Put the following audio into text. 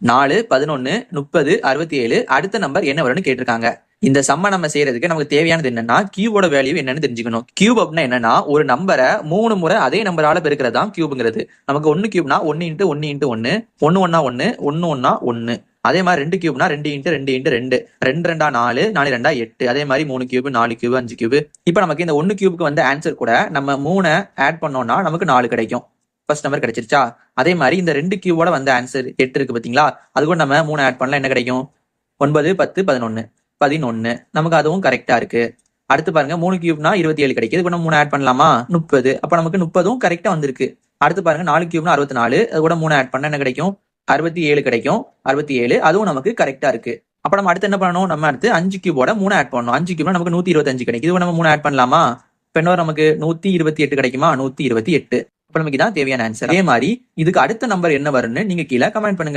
4, 11, 30, 67 அடுத்த நம்பர் என்ன வரும்னு கேட்டிருக்காங்க. இந்த சம்ம நம்ம செய்யறதுக்கு நமக்கு தேவையானது என்னன்னா கியூபோட வேல்யூ என்னன்னு தெரிஞ்சுக்கணும். கியூப் அப்படின்னா என்னன்னா ஒரு நம்பரை 3 முறை அதே நம்பரால பெருக்கிறது தான் கியூப்ங்கிறது. நமக்கு 1 கியூப்னா 1 இன்ட்டு 1 இன்ட்டு 1, 1 ஒன்னா 1, 1 ஒன்னா 1. அதே மாதிரி 2 கியூப்னா 2 இன்ட்டு 2 இன்ட்டு 2, 2 ரெண்டா 4, 4 ரெண்டா 8. அதே மாதிரி 3 கியூப், 4 கியூப், 5 கியூப். இப்போ நமக்கு இந்த 1 கியூபுக்கு வந்து ஆன்சர் கூட நம்ம 3 ஆட் பண்ணோம்னா நமக்கு 4 கிடைக்கும். ஃபர்ஸ்ட் நம்பர் கிடைச்சிருச்சா? அதே மாதிரி இந்த 2 கியூபோட வந்த ஆன்சர் 8 இருக்கு பாத்தீங்களா? அது கூட நம்ம 3 ஆட் பண்ணலாம், என்ன கிடைக்கும்? 9, 10, 11, 11. நமக்கு அதுவும் கரெக்டா இருக்கு. அடுத்து பாருங்க 3 கியூப்னா 27 கிடைக்குது. இப்போ நம்ம 3 ஆட் பண்ணலாமா? 30. அப்ப நமக்கு 30ம் கரெக்டா வந்திருக்கு. அடுத்து பாருங்க 4 கியூப்னா 64. அது கூட 3 ஆட் பண்ணா என்ன கிடைக்கும்? 67 கிடைக்கும். 67 அதுவும் நமக்கு கரெக்டா இருக்கு. அப்ப நம்ம அடுத்து என்ன பண்ணணும்? நம்ம அடுத்து 5 கியூபோட 3 ஆட் பண்ணணும். 5 கியூப்னா நமக்கு 125 கிடைக்கும். இது நம்ம 3 ஆட் பண்ணலாமா? இப்ப இன்னொரு நமக்கு 128 கிடைக்குமா? 128. அப்ப நமக்கு இதான் தேவையான ஆன்சர். அதே மாதிரி இதுக்கு அடுத்த நம்பர் என்ன வரும்னு நீங்க கீழே கமெண்ட் பண்ணுங்க.